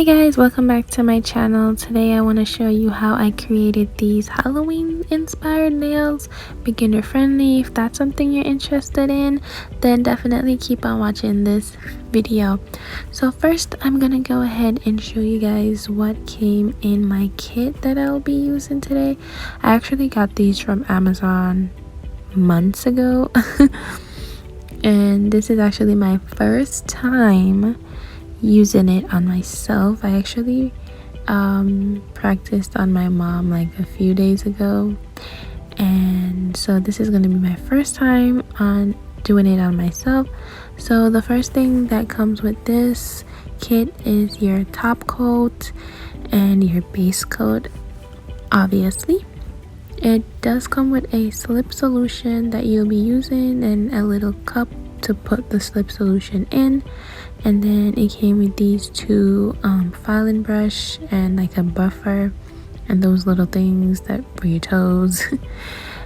Hey guys, welcome back to my channel. Today I want to show you how I created these Halloween inspired nails, beginner friendly. If that's something you're interested in, then definitely keep on watching this video. So first I'm gonna go ahead and show you guys what came in my kit that I'll be using today. I actually got these from Amazon months ago and this is actually my first time using it on myself. I actually practiced on my mom like a few days ago, and so this is going to be my first time on doing it on myself. So the first thing that comes with this kit is your top coat and your base coat. Obviously it does come with a slip solution that you'll be using and a little cup to put the slip solution in, and then it came with these two filing brush and like a buffer and those little things that for your toes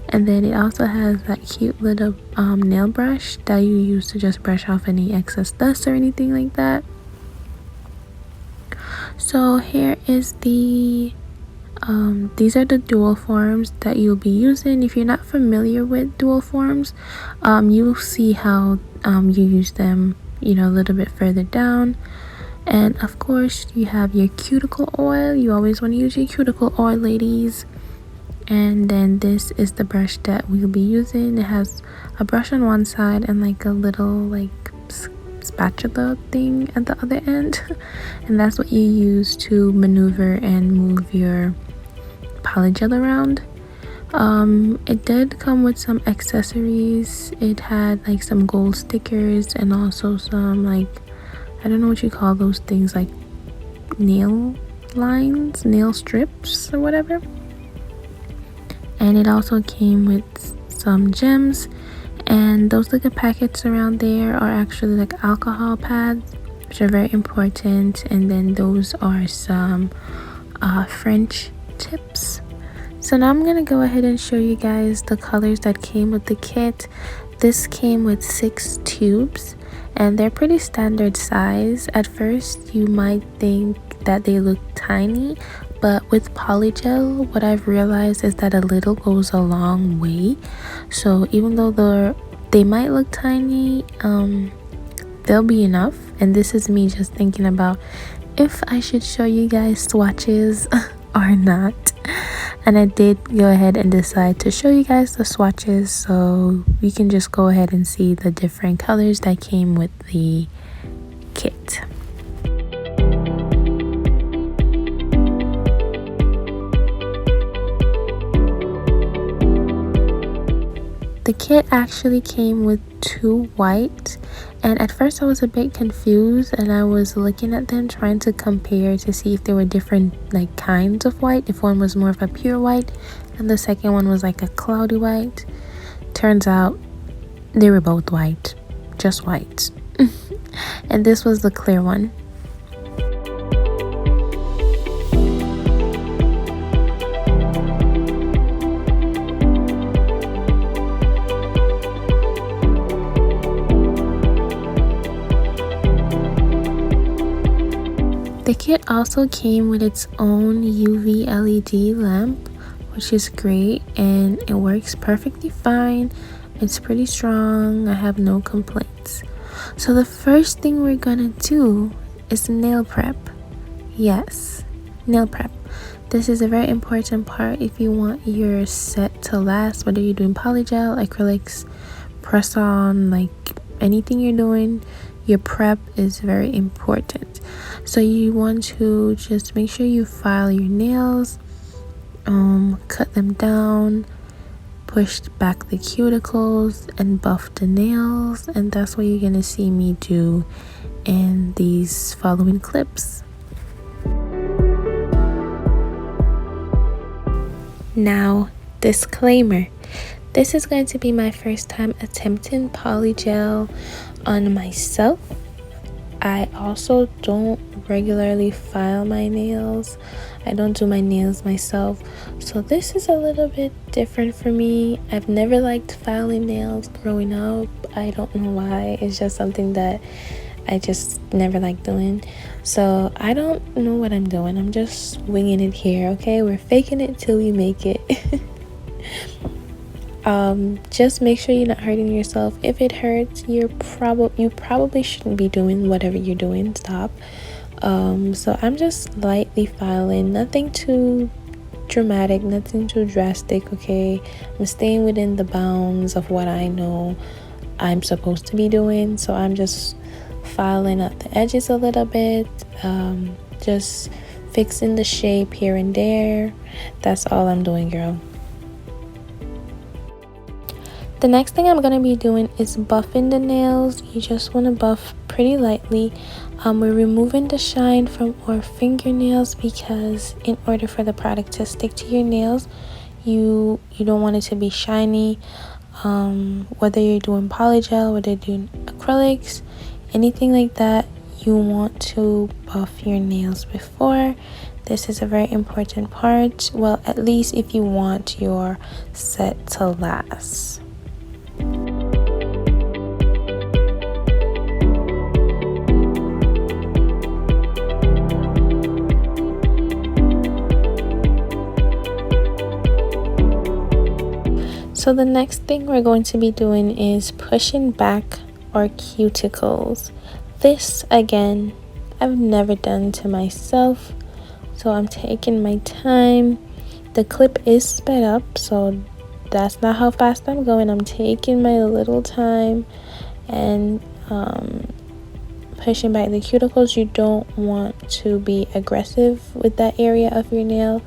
and then it also has that cute little nail brush that you use to just brush off any excess dust or anything like that. So here is the these are the dual forms that you'll be using. If you're not familiar with dual forms, you'll see how you use them, you know, a little bit further down. And of course you have your cuticle oil. You always want to use your cuticle oil, ladies. And then this is the brush that we'll be using. It has a brush on one side and like a little like spatula thing at the other end and that's what you use to maneuver and move your polygel around. It did come with some accessories. It had like some gold stickers and also some like, I don't know what you call those things, like nail lines, nail strips or whatever. And it also came with some gems, and those little packets around there are actually like alcohol pads, which are very important. And then those are some French tips. So now I'm gonna go ahead and show you guys the colors that came with the kit. This came with 6 tubes and they're pretty standard size. At first you might think that they look tiny, but with polygel what I've realized is that a little goes a long way. So even though they might look tiny, they'll be enough. And this is me just thinking about if I should show you guys swatches or not. And I did go ahead and decide to show you guys the swatches, so we can just go ahead and see the different colors that came with the kit. The kit actually came with 2 white, and at first I was a bit confused and I was looking at them trying to compare to see if there were different like kinds of white, if one was more of a pure white and the second one was like a cloudy white. Turns out they were both white, just white. And this was the clear one. The kit also came with its own UV LED lamp, which is great and it works perfectly fine. It's pretty strong. I have no complaints. So the first thing we're gonna do is nail prep. Yes, nail prep. This is a very important part if you want your set to last, whether you're doing polygel, acrylics, press on, like anything you're doing. Your prep is very important. So you want to just make sure you file your nails, cut them down, push back the cuticles and buff the nails, and that's what you're gonna see me do in these following clips. Now, disclaimer. This is going to be my first time attempting polygel on myself. I also don't regularly file my nails. I don't do my nails myself, so this is a little bit different for me. I've never liked filing nails growing up. I don't know why. It's just something that I just never like doing. So I don't know what I'm doing. I'm just winging it here, okay? We're faking it till we make it. Just make sure you're not hurting yourself. If it hurts, you probably shouldn't be doing whatever you're doing. Stop. So I'm just lightly filing, nothing too dramatic, nothing too drastic, okay? I'm staying within the bounds of what I know I'm supposed to be doing. So I'm just filing up the edges a little bit, just fixing the shape here and there. That's all I'm doing, girl. The next thing I'm going to be doing is buffing the nails. You just want to buff pretty lightly. We're removing the shine from our fingernails because in order for the product to stick to your nails, you don't want it to be shiny. Whether you're doing polygel, whether you're doing acrylics, anything like that, you want to buff your nails before. This is a very important part. Well, at least if you want your set to last. So the next thing we're going to be doing is pushing back our cuticles. This, again, I've never done to myself, so I'm taking my time. The clip is sped up, so that's not how fast I'm going. I'm taking my little time and pushing back the cuticles. You don't want to be aggressive with that area of your nail.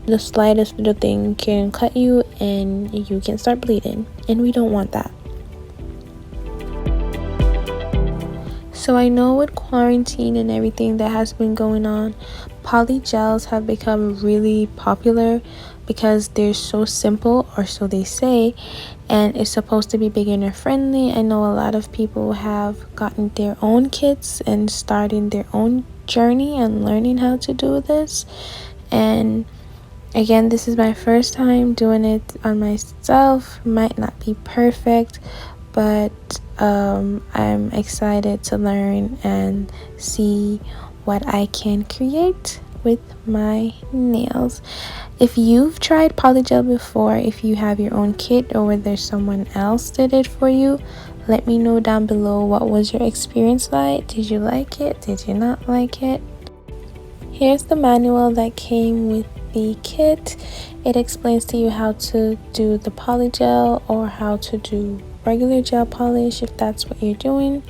The slightest little thing can cut you and you can start bleeding, and we don't want that. So I know with quarantine and everything that has been going on, polygels have become really popular because they're so simple, or so they say, and it's supposed to be beginner friendly. I know a lot of people have gotten their own kits and starting their own journey and learning how to do this. And again, this is my first time doing it on myself. Might not be perfect, but I'm excited to learn and see what I can create with my nails. If you've tried polygel before, if you have your own kit or whether someone else did it for you, let me know down below. What was your experience like? Did you like it? Did you not like it? Here's the manual that came with the kit. It explains to you how to do the polygel or how to do regular gel polish if that's what you're doing.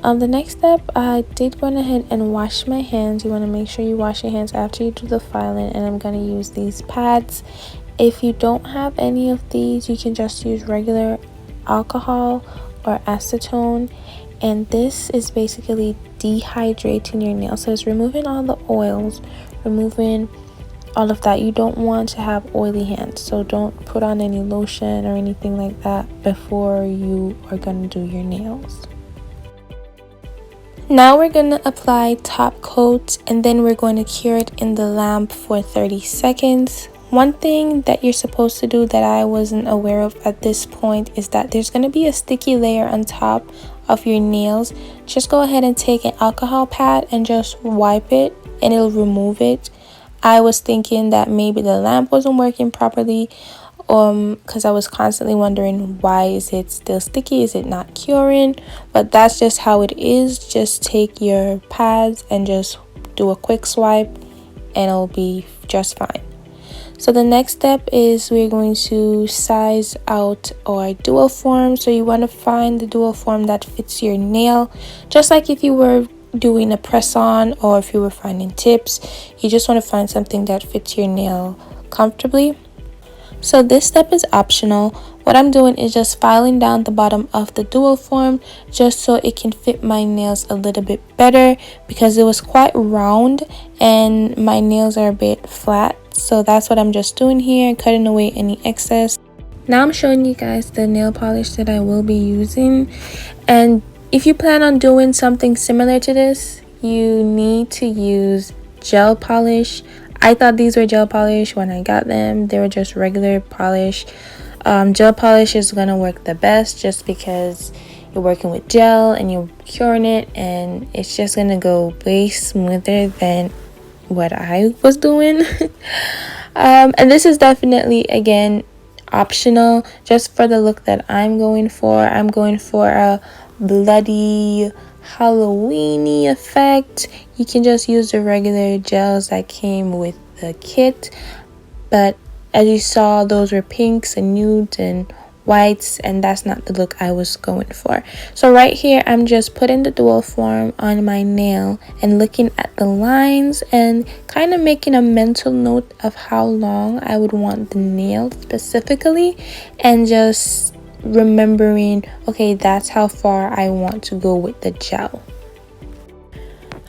The next step, I did go ahead and wash my hands. You want to make sure you wash your hands after you do the filing, and I'm going to use these pads. If you don't have any of these, you can just use regular alcohol or acetone, and this is basically dehydrating your nail. So it's removing all the oils, removing all of that. You don't want to have oily hands, so don't put on any lotion or anything like that before you are going to do your nails. Now we're going to apply top coat, and then we're going to cure it in the lamp for 30 seconds. One thing that you're supposed to do that I wasn't aware of at this point is that there's going to be a sticky layer on top of your nails. Just go ahead and take an alcohol pad and just wipe it and it'll remove it. I was thinking that maybe the lamp wasn't working properly, because I was constantly wondering, why is it still sticky? Is it not curing? But that's just how it is. Just take your pads and just do a quick swipe and it'll be just fine. So the next step is we're going to size out our dual form. So you want to find the dual form that fits your nail, just like if you were doing a press on or if you were finding tips. You just want to find something that fits your nail comfortably. So this step is optional. What I'm doing is just filing down the bottom of the dual form just so it can fit my nails a little bit better, because it was quite round and my nails are a bit flat. So that's what I'm just doing here, cutting away any excess. Now I'm showing you guys the nail polish that I will be using, and if you plan on doing something similar to this, you need to use gel polish. I thought these were gel polish when I got them. They were just regular polish. Gel polish is going to work the best just because you're working with gel and you're curing it, and it's just gonna go way smoother than what I was doing. And this is definitely, again, optional, just for the look that I'm going for. I'm going for a bloody Halloweeny effect. You can just use the regular gels that came with the kit, but as you saw, those were pinks and nudes and whites, and that's not the look I was going for. So right here, I'm just putting the dual form on my nail and looking at the lines and kind of making a mental note of how long I would want the nail specifically, and just remembering, okay, that's how far I want to go with the gel.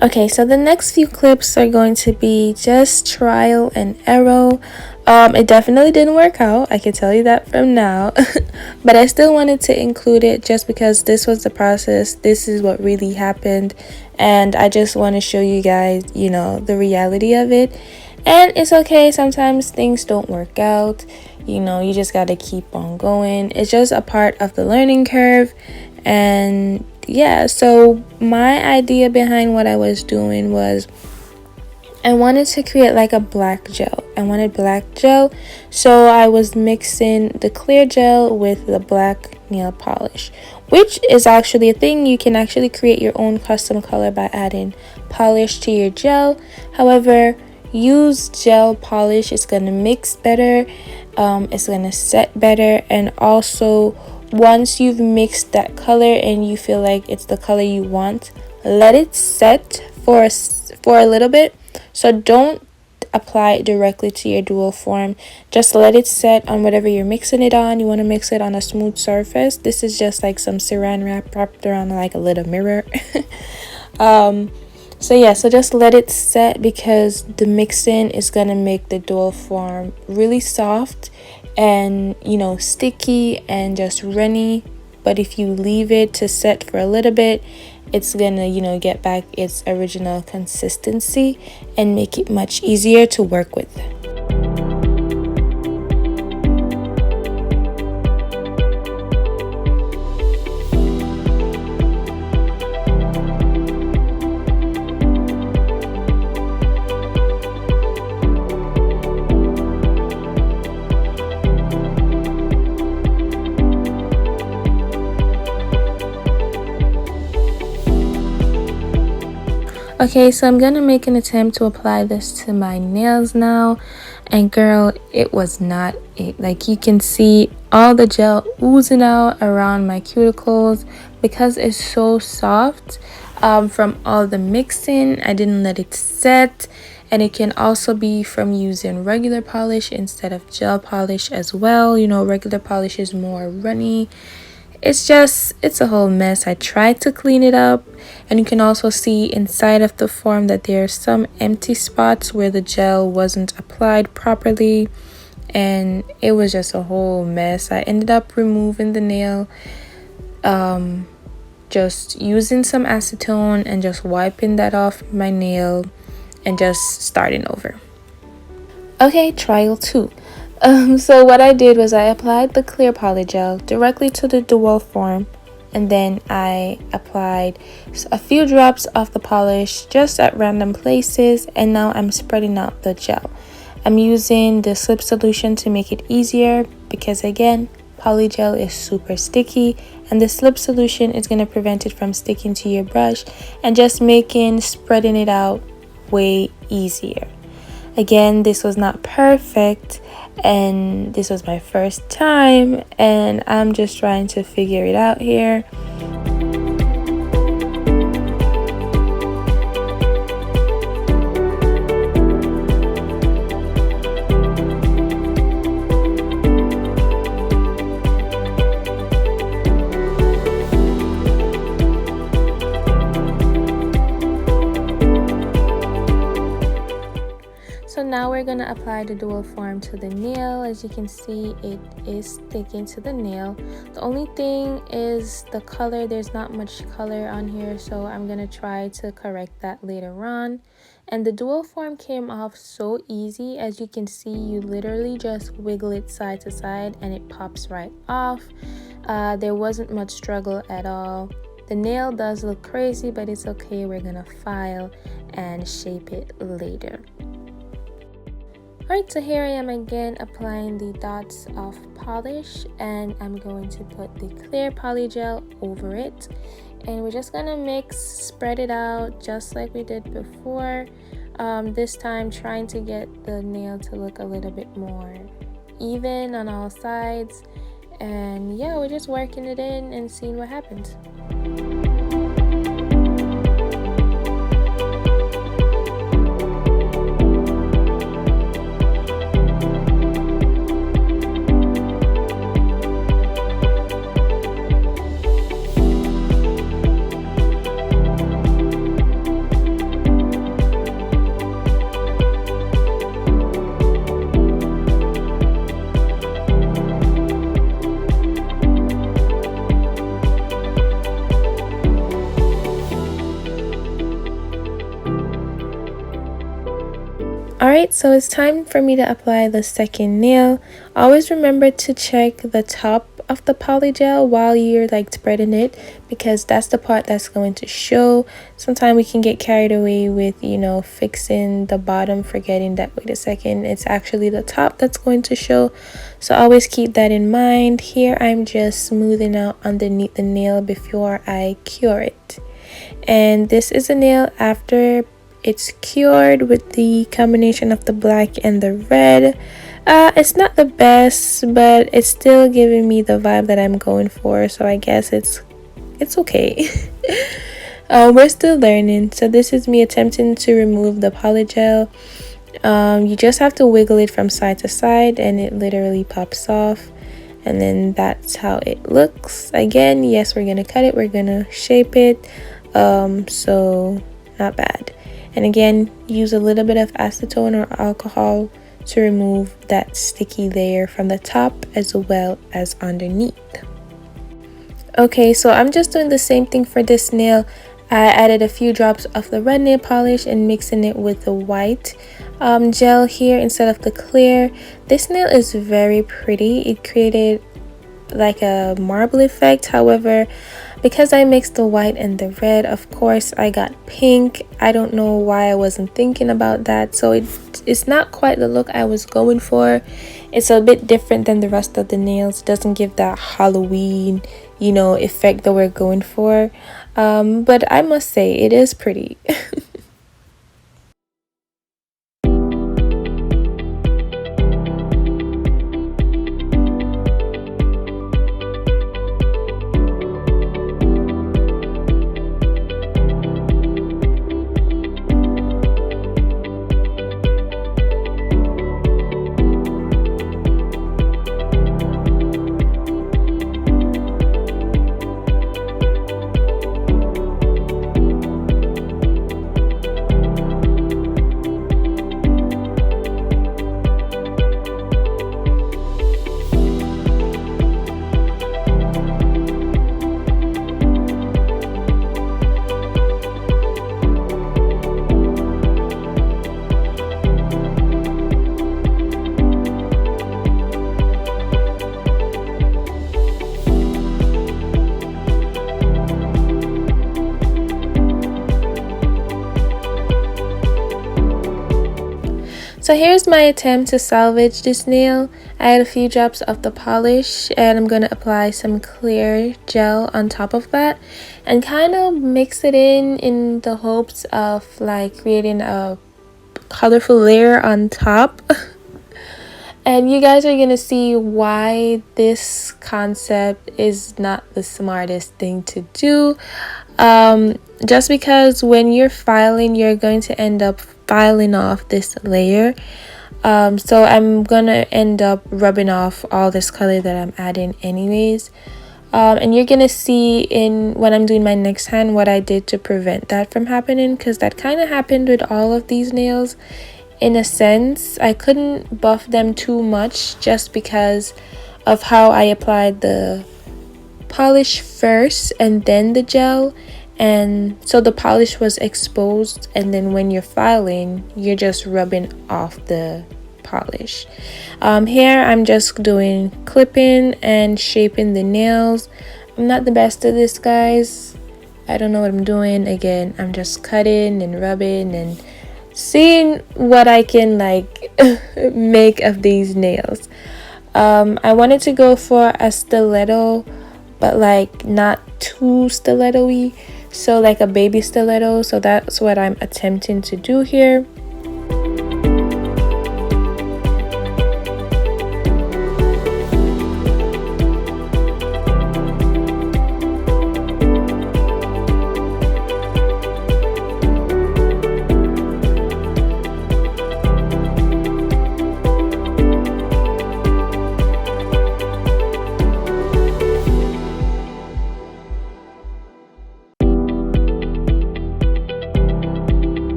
Okay, so the next few clips are going to be just trial and error. It definitely didn't work out, I can tell you that from now. But I still wanted to include it just because this was the process. This is what really happened. And I just want to show you guys, you know, the reality of it. And it's okay, sometimes things don't work out. You know, you just got to keep on going. It's just a part of the learning curve. And yeah, so my idea behind what I was doing was I wanted to create like a black gel. I wanted black gel, so I was mixing the clear gel with the black nail polish, which is actually a thing. You can actually create your own custom color by adding polish to your gel. However, use gel polish. It's gonna mix better, it's gonna set better, and also once you've mixed that color and you feel like it's the color you want, let it set for a little bit. So don't apply it directly to your dual form. Just let it set on whatever you're mixing it on. You want to mix it on a smooth surface. This is just like some saran wrap wrapped around like a little mirror. So yeah, so just let it set, because the mixing is gonna make the dual form really soft and, you know, sticky and just runny. But if you leave it to set for a little bit, it's gonna, you know, get back its original consistency and make it much easier to work with. Okay, so I'm gonna make an attempt to apply this to my nails now, and girl, it was not it. Like, you can see all the gel oozing out around my cuticles because it's so soft. From all the mixing, I didn't let it set, and it can also be from using regular polish instead of gel polish as well. You know, regular polish is more runny. It's a whole mess. I tried to clean it up, and you can also see inside of the form that there are some empty spots where the gel wasn't applied properly, and it was just a whole mess. I ended up removing the nail, just using some acetone and just wiping that off my nail and just starting over. Okay, trial 2. So what I did was I applied the clear polygel directly to the dual form, and then I applied a few drops of the polish just at random places, and now I'm spreading out the gel. I'm using the slip solution to make it easier because, again, polygel is super sticky, and the slip solution is going to prevent it from sticking to your brush and just making spreading it out way easier. Again, this was not perfect, and this was my first time, and I'm just trying to figure it out here. So now we're going to apply the dual form to the nail. As you can see, it is sticking to the nail. The only thing is the color. There's not much color on here, so I'm going to try to correct that later on. And the dual form came off so easy. As you can see, you literally just wiggle it side to side and it pops right off. there wasn't much struggle at all. The nail does look crazy, but it's okay. We're gonna file and shape it later. Alright, so here I am again applying the dots of polish, and I'm going to put the clear polygel over it, and we're just gonna mix, spread it out just like we did before. This time trying to get the nail to look a little bit more even on all sides, and yeah, we're just working it in and seeing what happens. Alright, so it's time for me to apply the second nail. Always remember to check the top of the polygel while you're like spreading it, because that's the part that's going to show. Sometimes we can get carried away with, you know, fixing the bottom, forgetting that, wait a second, it's actually the top that's going to show. So always keep that in mind. Here I'm just smoothing out underneath the nail before I cure it. And this is a nail after it's cured with the combination of the black and the red. It's not the best, but it's still giving me the vibe that I'm going for, so I guess it's okay. We're still learning. So this is me attempting to remove the polygel. You just have to wiggle it from side to side and it literally pops off, and then that's how it looks. Again, yes, we're gonna cut it, we're gonna shape it, so not bad. And again, use a little bit of acetone or alcohol to remove that sticky layer from the top as well as underneath. Okay, so I'm just doing the same thing for this nail. I added a few drops of the red nail polish and mixing it with the white gel here instead of the clear. This nail is very pretty. It created like a marble effect. However, because I mixed the white and the red, of course I got pink. I don't know why I wasn't thinking about that. So it's not quite the look I was going for. It's a bit different than the rest of the nails. It doesn't give that Halloween, you know, effect that we're going for. But I must say it is pretty. So here's my attempt to salvage this nail. I add a few drops of the polish and I'm going to apply some clear gel on top of that and kind of mix it in the hopes of like creating a colorful layer on top. And you guys are going to see why this concept is not the smartest thing to do. Just because when you're filing, you're going to end up filing off this layer. So I'm gonna end up rubbing off all this color that I'm adding anyways. And you're gonna see when I'm doing my next hand what I did to prevent that from happening, because that kind of happened with all of these nails. In a sense, I couldn't buff them too much just because of how I applied the polish first and then the gel, and so the polish was exposed, and then when you're filing you're just rubbing off the polish. Here I'm just doing clipping and shaping the nails. I'm not the best at this, guys. I don't know what I'm doing. Again, I'm just cutting and rubbing and seeing what I can like make of these nails. I wanted to go for a stiletto, but like not too stiletto-y, so like a baby stiletto. So that's what I'm attempting to do here.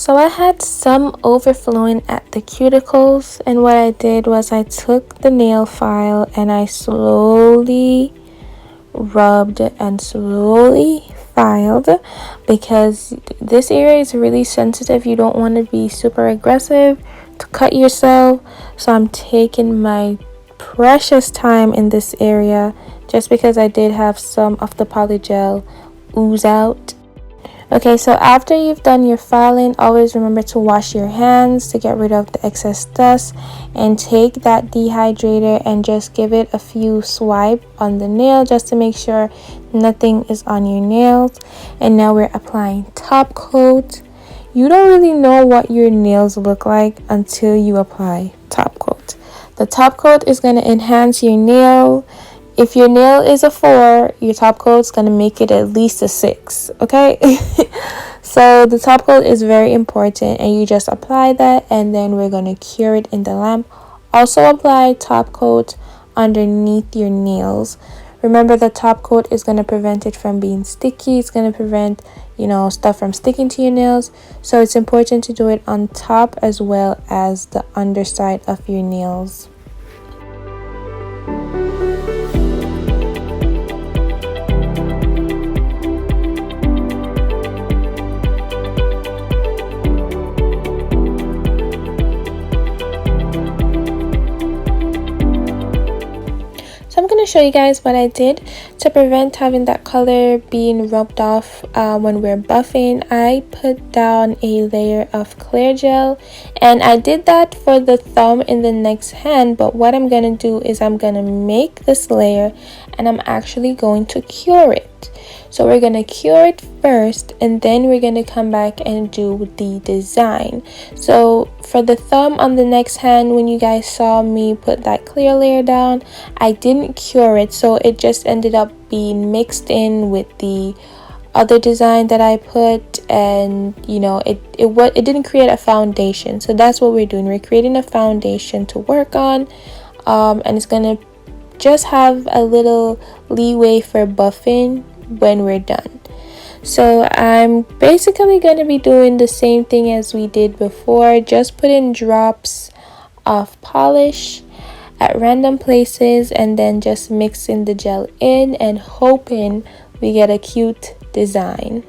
So I had some overflowing at the cuticles, and what I did was I took the nail file and I slowly rubbed and slowly filed, because this area is really sensitive. You don't want to be super aggressive to cut yourself. So I'm taking my precious time in this area, just because I did have some of the polygel ooze out. Okay, so after you've done your filing, always remember to wash your hands to get rid of the excess dust, and take that dehydrator and just give it a few swipes on the nail just to make sure nothing is on your nails. And now we're applying top coat. You don't really know what your nails look like until you apply top coat. The top coat is going to enhance your nail. If your nail is a 4, your top coat's going to make it at least a 6, okay? So the top coat is very important, and you just apply that, and then we're going to cure it in the lamp. Also apply top coat underneath your nails. Remember, the top coat is going to prevent it from being sticky. It's going to prevent, stuff from sticking to your nails. So it's important to do it on top as well as the underside of your nails. Show you guys what I did to prevent having that color being rubbed off when we're buffing. I put down a layer of clear gel, and I did that for the thumb in the next hand, but what I'm gonna do is I'm gonna make this layer and I'm actually going to cure it. So we're gonna cure it first, and then we're gonna come back and do the design. So for the thumb on the next hand, when you guys saw me put that clear layer down, I didn't cure it, so it just ended up being mixed in with the other design that I put, and it didn't create a foundation. So that's what we're doing. We're creating a foundation to work on, and it's gonna just have a little leeway for buffing when we're done. So I'm basically going to be doing the same thing as we did before, just put in drops of polish at random places, and then just mixing the gel in and hoping we get a cute design.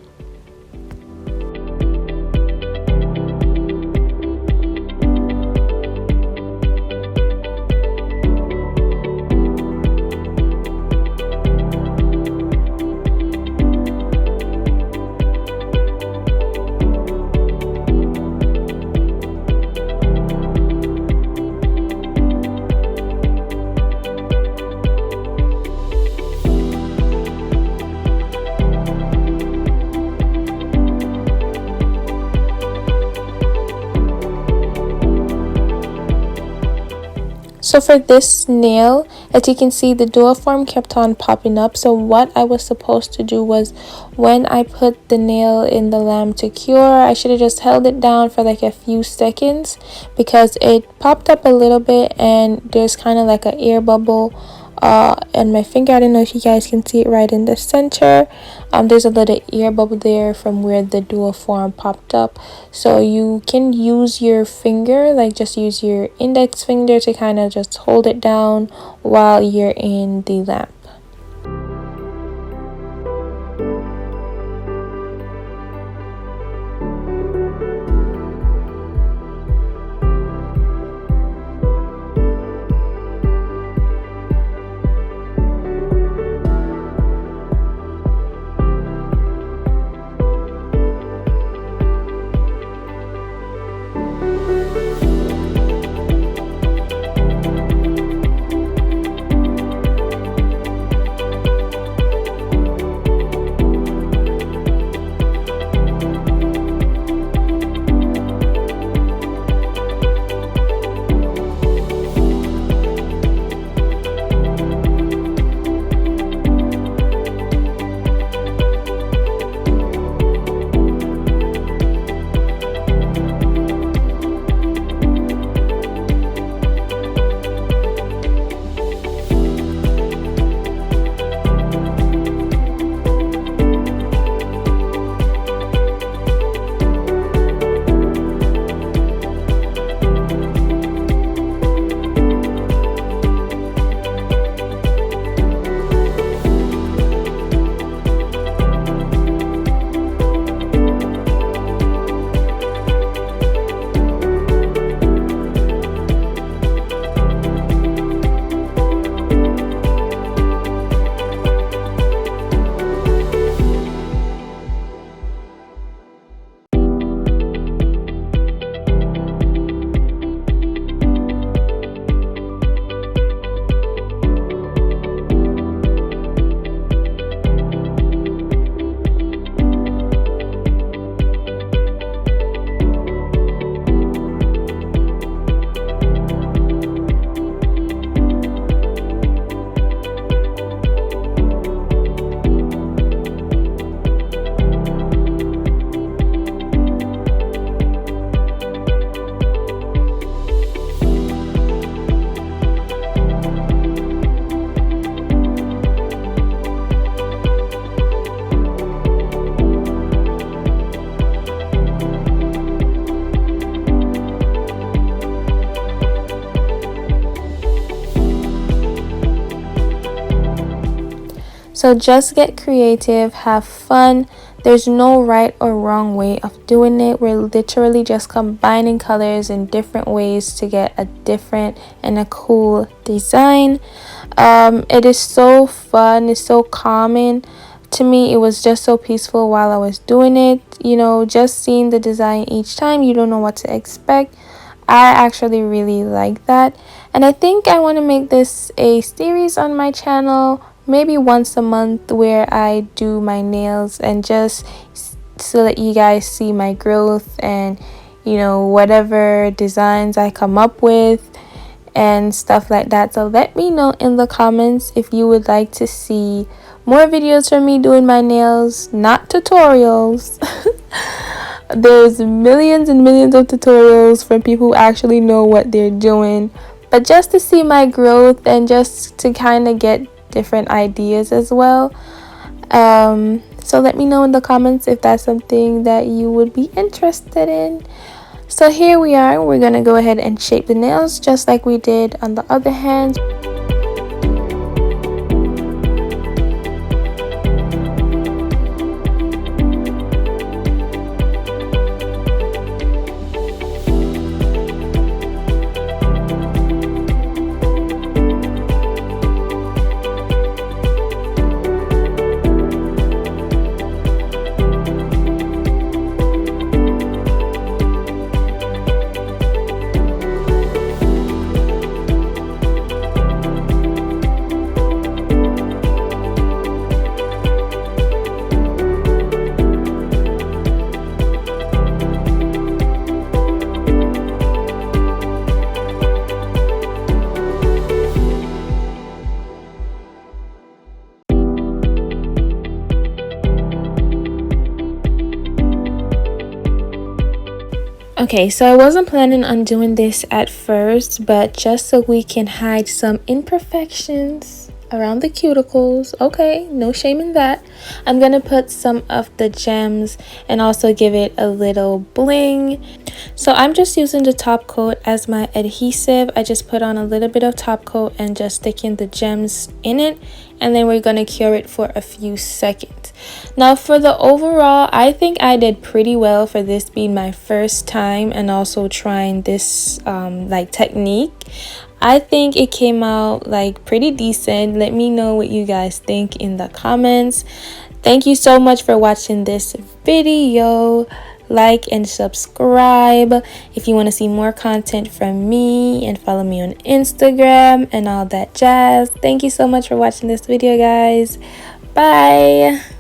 So for this nail, as you can see, the dual form kept on popping up. So what I was supposed to do was, when I put the nail in the lamp to cure, I should have just held it down for like a few seconds, because it popped up a little bit and there's kind of like an air bubble and my finger. I don't know if you guys can see it right in the center. There's a little air bubble there from where the dual form popped up, so you can use your finger, like just use your index finger to kind of just hold it down while you're in the lamp. So just get creative, have fun. There's no right or wrong way of doing it. We're literally just combining colors in different ways to get a different and a cool design. It is so fun, it's so calming. To me, it was just so peaceful while I was doing it. You know, just seeing the design each time, you don't know what to expect. I actually really like that, and I think I want to make this a series on my channel, maybe once a month, where I do my nails and just so that you guys see my growth and, you know, whatever designs I come up with and stuff like that. So let me know in the comments if you would like to see more videos from me doing my nails, not tutorials. There's millions and millions of tutorials from people who actually know what they're doing, but just to see my growth and just to kind of get different ideas as well. So let me know in the comments if that's something that you would be interested in. So here we are, we're gonna go ahead and shape the nails just like we did on the other hand. Okay, so I wasn't planning on doing this at first, but just so we can hide some imperfections, around the cuticles. Okay, no shame in that. I'm gonna put some of the gems and also give it a little bling. So I'm just using the top coat as my adhesive. I just put on a little bit of top coat and just sticking the gems in it, and then we're gonna cure it for a few seconds. Now for the overall, I think I did pretty well for this being my first time and also trying this like technique. I think it came out like pretty decent. Let me know what you guys think in the comments. Thank you so much for watching this video. Like and subscribe if you want to see more content from me, and follow me on Instagram and all that jazz. Thank you so much for watching this video, guys. Bye.